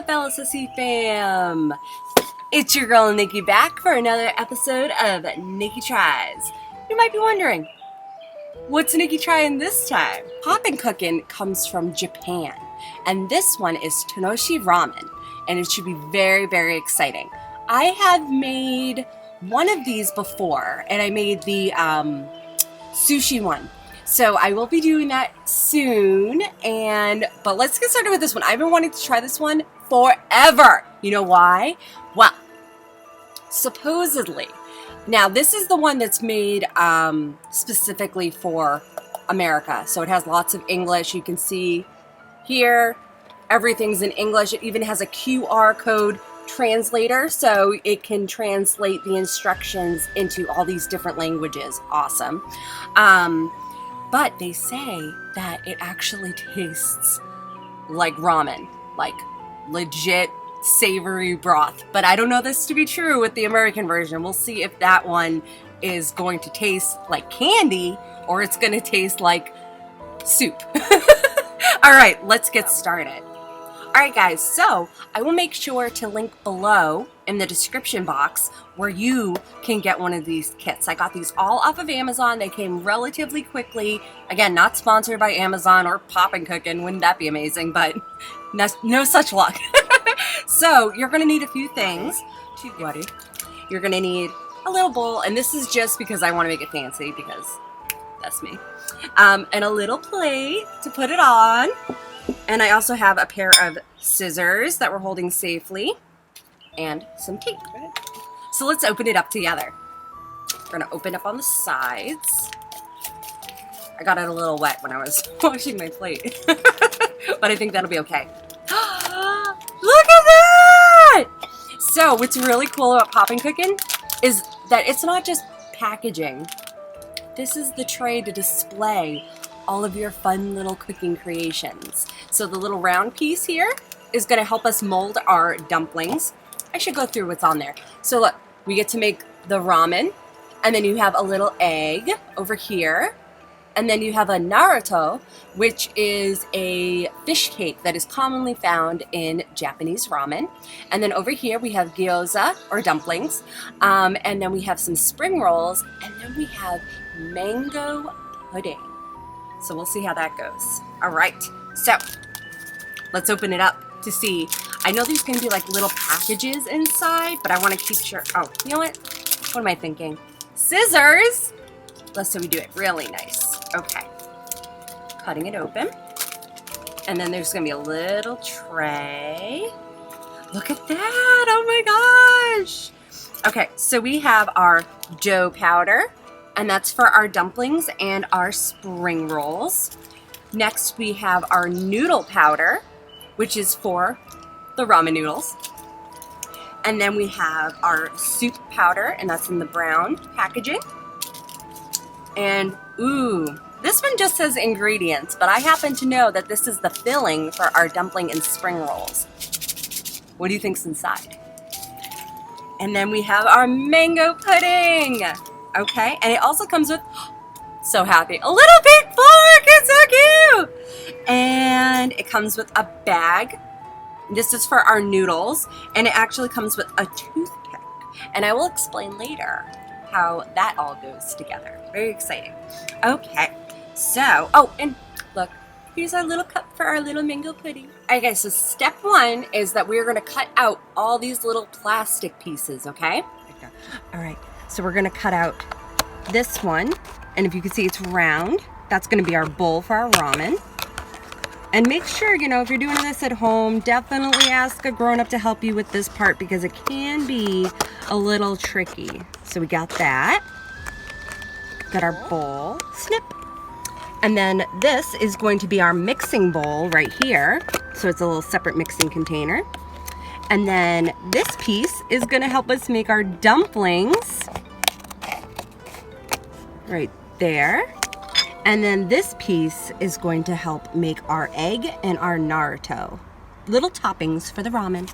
up, LSSE fam? It's your girl Nikki back for another episode of Nikki Tries. You might be wondering, what's Nikki trying this time? Popin Cookin comes from Japan, and this one is Tanoshi Ramen, and it should be very, very exciting. I have made one of these before, and I made the sushi one. So I will be doing that soon, but let's get started with this one. I've been wanting to try this one forever. You know why? Well, supposedly. Now, this is the one that's made specifically for America. So it has lots of English. You can see here, everything's in English. It even has a QR code translator, so it can translate the instructions into all these different languages. Awesome. But they say that it actually tastes like ramen, like legit savory broth. But I don't know this to be true with the American version. We'll see if that one is going to taste like candy or it's going to taste like soup. All right, let's get started. All right, guys, so I will make sure to link below in the description box where you can get one of these kits. I got these all off of Amazon. They came relatively quickly. Again, not sponsored by Amazon or Popin Cookin. Wouldn't that be amazing? But no such luck. So you're going to need a few things. You're going to need a little bowl, and this is just because I want to make it fancy because that's me. And a little plate to put it on. And I also have a pair of scissors that we're holding safely and some tape. So let's open it up together. We're gonna open up on the sides. I got it a little wet when I was washing my plate, but I think that'll be okay. Look at that! So what's really cool about Popin Cookin is that it's not just packaging. This is the tray to display all of your fun little cooking creations. So the little round piece here is gonna help us mold our dumplings. I should go through what's on there. So look, we get to make the ramen, and then you have a little egg over here, and then you have a Naruto, which is a fish cake that is commonly found in Japanese ramen. And then over here we have gyoza, or dumplings, and then we have some spring rolls, and then we have mango pudding. So we'll see how that goes. All right, so let's open it up to see. I know there's gonna be like little packages inside, but I wanna keep sure. Oh, you know what? What am I thinking? Scissors! So we do it really nice. Okay, cutting it open. And then there's gonna be a little tray. Look at that, oh my gosh. Okay, so we have our dough powder, and that's for our dumplings and our spring rolls. Next, we have our noodle powder, which is for the ramen noodles. And then we have our soup powder, and that's in the brown packaging. And ooh, this one just says ingredients, but I happen to know that this is the filling for our dumpling and spring rolls. What do you think's inside? And then we have our mango pudding. Okay, and it also comes with, so happy, a little pink fork, it's so cute! And it comes with a bag. This is for our noodles, and it actually comes with a toothpick. And I will explain later how that all goes together. Very exciting. Okay, so, oh, and look, here's our little cup for our little mango pudding. All right, guys, so step one is that we're gonna cut out all these little plastic pieces, okay? All right. So we're gonna cut out this one, and if you can see it's round, that's gonna be our bowl for our ramen. And make sure, you know, if you're doing this at home, definitely ask a grown-up to help you with this part because it can be a little tricky. So we got that. Got our bowl, snip. And then this is going to be our mixing bowl right here. So it's a little separate mixing container. And then this piece is gonna help us make our dumplings right there. And then this piece is going to help make our egg and our Naruto. Little toppings for the ramen.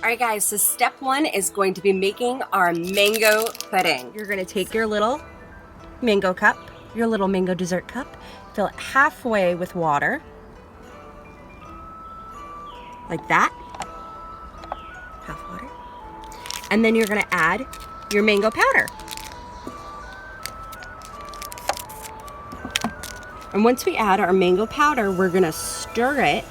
All right, guys, so step one is going to be making our mango pudding. You're gonna take your little mango cup, your little mango dessert cup, fill it halfway with water. Like that. Half water. And then you're gonna add your mango powder. And once we add our mango powder, we're gonna stir it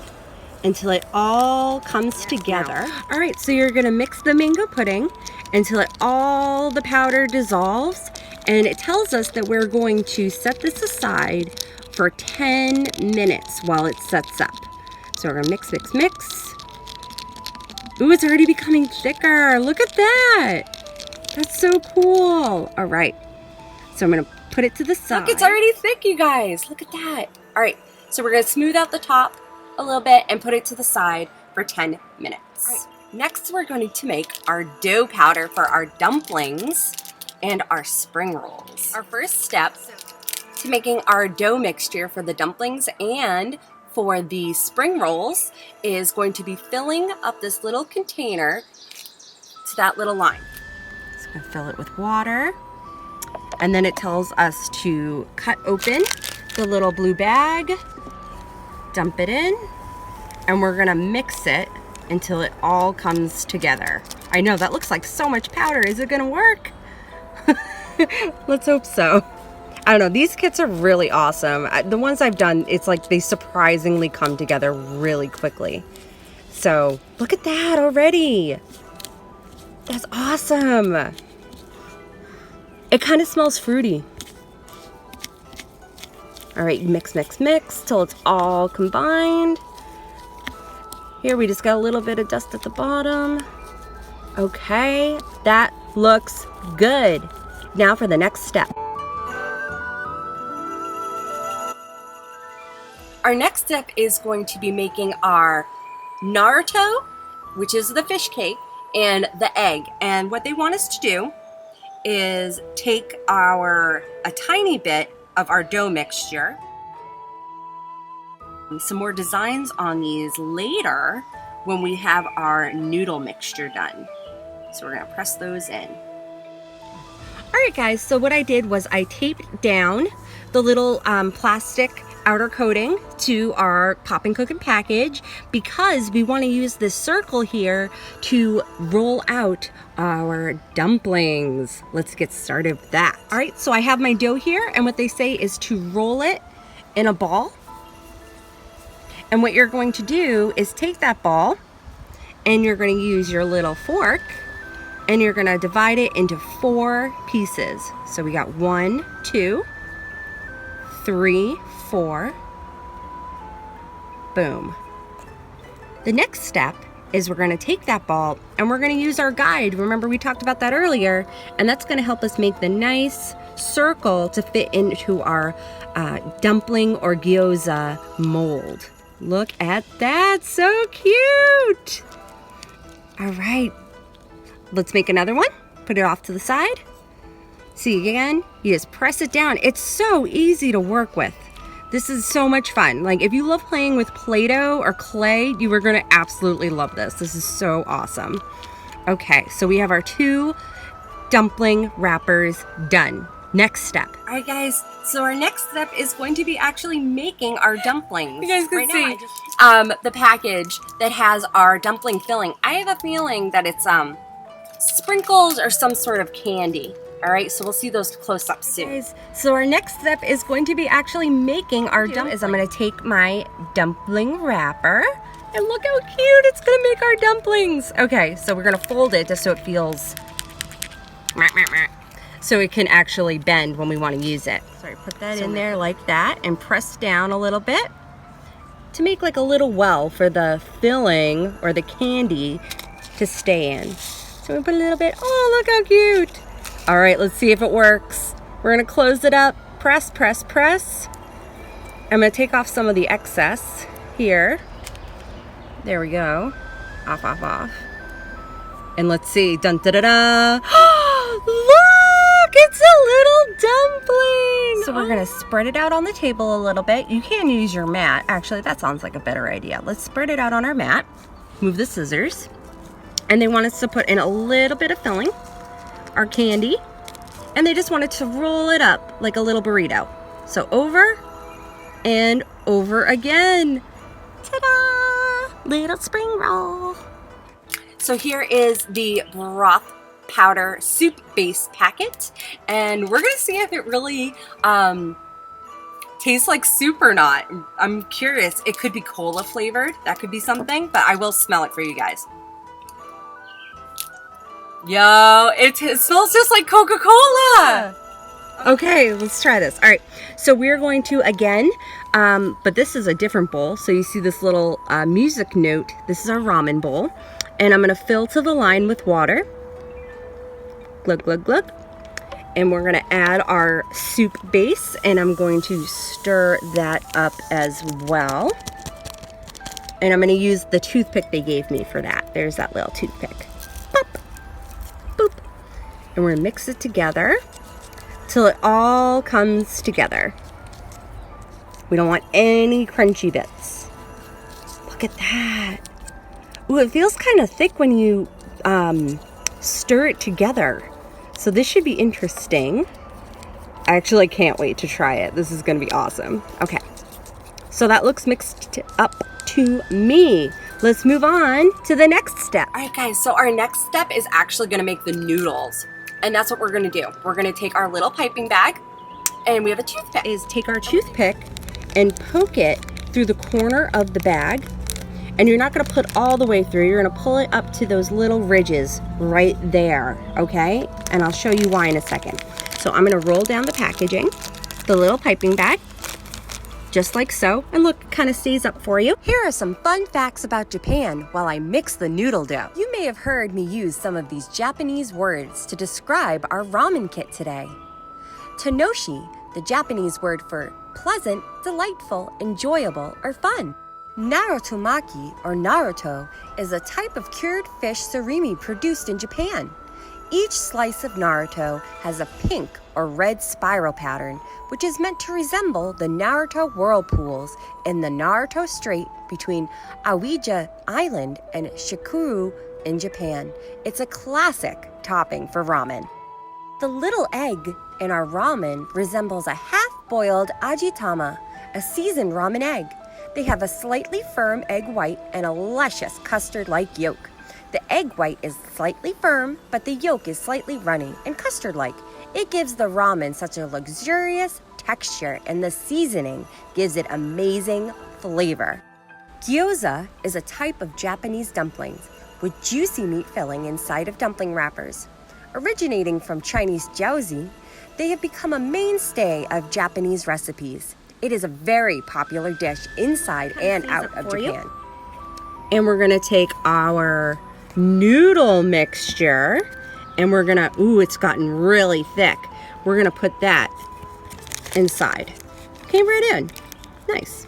until it all comes together. All right, so you're gonna mix the mango pudding until all the powder dissolves. And it tells us that we're going to set this aside for 10 minutes while it sets up. So we're gonna mix, mix, mix. Ooh, it's already becoming thicker. Look at that. That's so cool. All right, so I'm gonna put it to the side. Look, it's already thick, you guys. Look at that. All right, so we're gonna smooth out the top a little bit and put it to the side for 10 minutes. All right, next we're going to make our dough powder for our dumplings and our spring rolls. Our first step to making our dough mixture for the dumplings and for the spring rolls is going to be filling up this little container to that little line. So I'm gonna fill it with water. And then it tells us to cut open the little blue bag, dump it in, and we're gonna mix it until it all comes together. I know, that looks like so much powder. Is it gonna work? Let's hope so. I don't know, these kits are really awesome. The ones I've done, it's like they surprisingly come together really quickly. So look at that already. That's awesome. It kind of smells fruity. All right, mix, mix, mix till it's all combined. Here, we just got a little bit of dust at the bottom. Okay, that looks good. Now for the next step. Our next step is going to be making our Naruto, which is the fish cake, and the egg. And what they want us to do is take a tiny bit of our dough mixture. Some more designs on these later when we have our noodle mixture done. So we're gonna press those in. All right, guys, so what I did was I taped down the little plastic outer coating to our Popin Cookin package because we want to use this circle here to roll out our dumplings. Let's get started with that. All right, so I have my dough here, and what they say is to roll it in a ball. And what you're going to do is take that ball and you're going to use your little fork and you're going to divide it into 4 pieces. So we got 1, 2, 3, 4. Boom. The next step is we're going to take that ball and we're going to use our guide. Remember, we talked about that earlier, and that's going to help us make the nice circle to fit into our dumpling or gyoza mold. Look at that, so cute. All right, let's make another one. Put it off to the side. See, again, you just press it down. It's so easy to work with. This is so much fun. Like, if you love playing with Play-Doh or clay, you are gonna absolutely love this. This is so awesome. Okay, so we have our 2 dumpling wrappers done. Next step. All right, guys, so our next step is going to be actually making our dumplings. You guys can see the package that has our dumpling filling. I have a feeling that it's sprinkles or some sort of candy. All right, so we'll see those close up soon. Guys, so our next step is going to be actually making our dumplings. I'm gonna take my dumpling wrapper and look how cute it's gonna make our dumplings. Okay, so we're gonna fold it just so it feels, so it can actually bend when we wanna use it. Sorry, put that in there like that and press down a little bit to make like a little well for the filling or the candy to stay in. So we put a little bit, oh, look how cute. All right, let's see if it works. We're gonna close it up, press, press, press. I'm gonna take off some of the excess here. There we go. Off, off, off. And let's see, dun da da da. Look, it's a little dumpling. So we're gonna spread it out on the table a little bit. You can use your mat. Actually, that sounds like a better idea. Let's spread it out on our mat. Move the scissors. And they want us to put in a little bit of filling, our candy, and they just wanted to roll it up like a little burrito. So over and over again. Ta-da! Little spring roll. So here is the broth powder soup base packet, and we're gonna see if it really tastes like soup or not. I'm curious. It could be cola flavored. That could be something, but I will smell it for you guys. Yo, it smells just like Coca-Cola. Okay, let's try this. All right, so we're going to, again, but this is a different bowl. So you see this little music note. This is our ramen bowl. And I'm gonna fill to the line with water. Glug, glug, glug. And we're gonna add our soup base, and I'm going to stir that up as well. And I'm gonna use the toothpick they gave me for that. There's that little toothpick. Pop, boop. And we're gonna mix it together till it all comes together. We don't want any crunchy bits. Look at that. Ooh, it feels kind of thick when you stir it together. So this should be interesting. I actually can't wait to try it. This is gonna be awesome. Okay, so that looks mixed up to me. Let's move on to the next step. All right, guys, so our next step is actually gonna make the noodles. And that's what we're gonna do. We're gonna take our little piping bag, and we have a toothpick. Take our toothpick and poke it through the corner of the bag. And you're not gonna put all the way through. You're gonna pull it up to those little ridges right there, okay? And I'll show you why in a second. So I'm gonna roll down the packaging, the little piping bag, just like so. And look, it kind of stays up for you. Here are some fun facts about Japan while I mix the noodle dough. You may have heard me use some of these Japanese words to describe our ramen kit today. Tanoshi, the Japanese word for pleasant, delightful, enjoyable, or fun. Narutomaki, or Naruto, is a type of cured fish surimi produced in Japan. Each slice of Naruto has a pink or red spiral pattern, which is meant to resemble the Naruto whirlpools in the Naruto Strait between Awaji Island and Shikuru in Japan. It's a classic topping for ramen. The little egg in our ramen resembles a half-boiled ajitama, a seasoned ramen egg. They have a slightly firm egg white and a luscious custard-like yolk. The egg white is slightly firm, but the yolk is slightly runny and custard-like. It gives the ramen such a luxurious texture, and the seasoning gives it amazing flavor. Gyoza is a type of Japanese dumplings with juicy meat filling inside of dumpling wrappers. Originating from Chinese jiaozi, they have become a mainstay of Japanese recipes. It is a very popular dish inside and out of Japan. And we're gonna take our noodle mixture and we're gonna, ooh, it's gotten really thick. We're gonna put that inside. Came right in. Nice.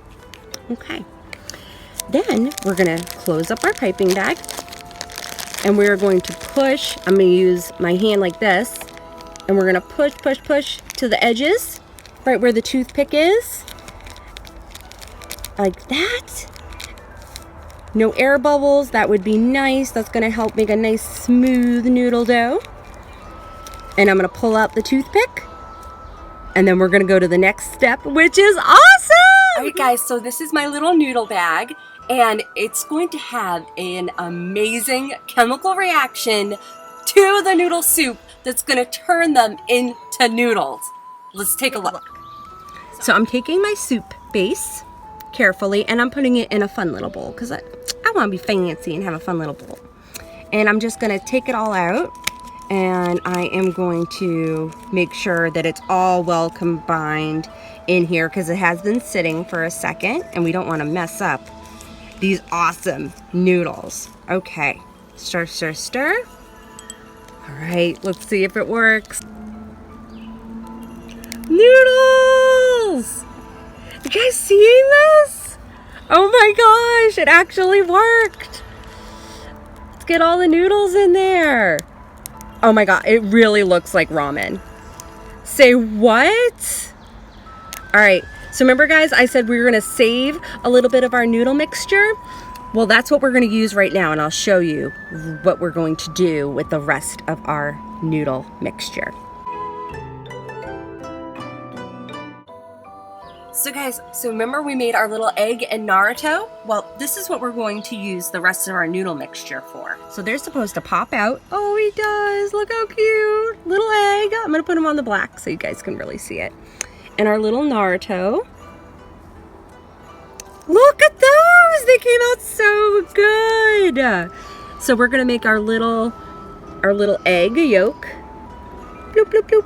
Okay. Then we're gonna close up our piping bag and we're going to push. I'm gonna use my hand like this and we're gonna push, push, push to the edges, right where the toothpick is. Like that. No air bubbles, that would be nice. That's gonna help make a nice smooth noodle dough. And I'm gonna pull out the toothpick. And then we're gonna go to the next step, which is awesome! All right, guys, so this is my little noodle bag, and it's going to have an amazing chemical reaction to the noodle soup that's gonna turn them into noodles. Let's take a look. So I'm taking my soup base carefully, and I'm putting it in a fun little bowl because I want to be fancy and have a fun little bowl. And I'm just going to take it all out, and I am going to make sure that it's all well combined in here because it has been sitting for a second, and we don't want to mess up these awesome noodles. Okay, stir, stir, stir. All right, let's see if it works. Noodles! You guys seeing this? Oh my gosh, it actually worked. Let's get all the noodles in there. Oh my god, it really looks like ramen. Say what? All right, so remember guys, I said we were gonna save a little bit of our noodle mixture. Well, that's what we're gonna use right now, and I'll show you what we're going to do with the rest of our noodle mixture. So guys, so remember we made our little egg and Naruto? Well, this is what we're going to use the rest of our noodle mixture for. So they're supposed to pop out. Oh, he does. Look how cute. Little egg. I'm going to put him on the black so you guys can really see it. And our little Naruto. Look at those. They came out so good. So we're going to make our little egg yolk. Bloop, bloop, bloop.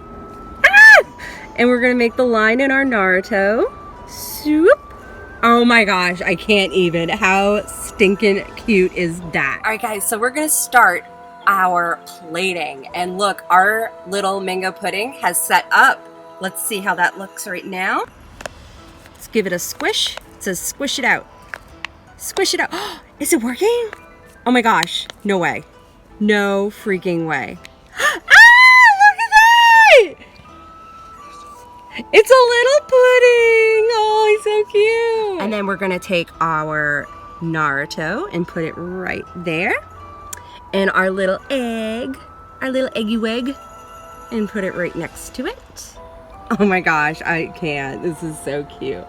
Ah! And we're going to make the line in our Naruto. Swoop. Oh my gosh, I can't even. How stinking cute is that? All right, guys, so we're gonna start our plating. And look, our little mango pudding has set up. Let's see how that looks right now. Let's give it a squish. It says squish it out. Squish it out. Is it working? Oh my gosh, no way. No freaking way. It's a little pudding. Oh, he's so cute. And then we're going to take our Naruto and put it right there. And our little eggy wig, and put it right next to it. Oh my gosh, I can't. This is so cute.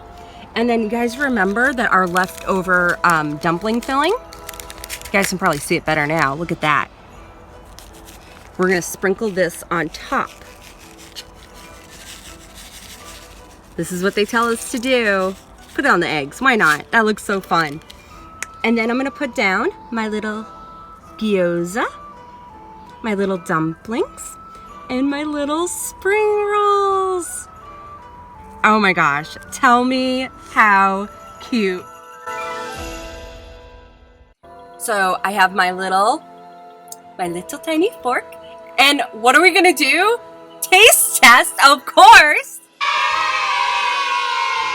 And then you guys remember that our leftover dumpling filling? You guys can probably see it better now. Look at that. We're going to sprinkle this on top. This is what they tell us to do. Put it on the eggs. Why not? That looks so fun. And then I'm going to put down my little gyoza, my little dumplings, and my little spring rolls. Oh my gosh. Tell me how cute. So I have my little tiny fork. And what are we going to do? Taste test, of course.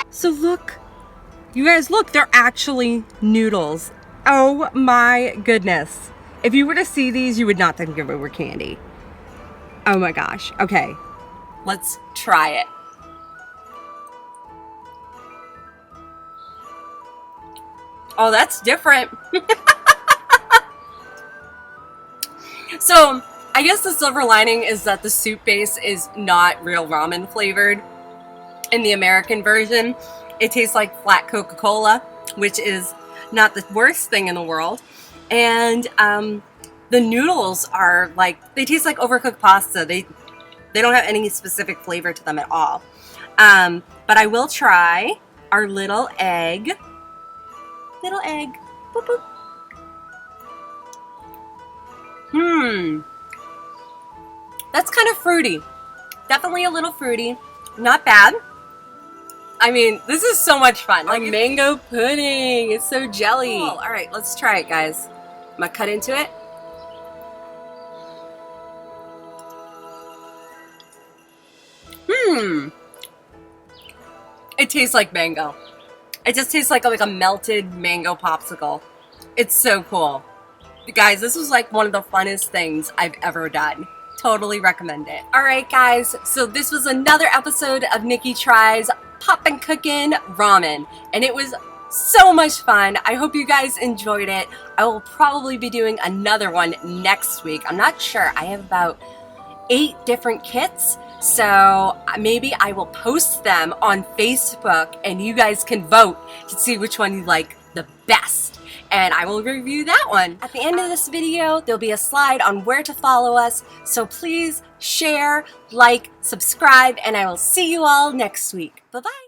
So look, you guys look, they're actually noodles. Oh my goodness. If you were to see these, you would not think it were candy. Oh my gosh. Okay, let's try it. Oh, that's different. So I guess the silver lining is that the soup base is not real ramen flavored. In the American version, it tastes like flat Coca-Cola, which is not the worst thing in the world. And the noodles are like, they taste like overcooked pasta. They don't have any specific flavor to them at all. But I will try our little egg. Little egg. Boop, boop. That's kind of fruity. Definitely a little fruity. Not bad. I mean, this is so much fun. Like mango pudding. It's so jelly. Cool. All right, let's try it, guys. I'm gonna cut into it. It tastes like mango. It just tastes like a melted mango popsicle. It's so cool. Guys, this was like one of the funnest things I've ever done. Totally recommend it. All right, guys. So this was another episode of Nikki Tries Popin Cookin Ramen, and it was so much fun. I hope you guys enjoyed it. I will probably be doing another one next week. I'm not sure. I have about 8 different kits, so maybe I will post them on Facebook and you guys can vote to see which one you like the best, and I will review that one. At the end of this video, there'll be a slide on where to follow us, so please share, like, subscribe, and I will see you all next week. Bye-bye.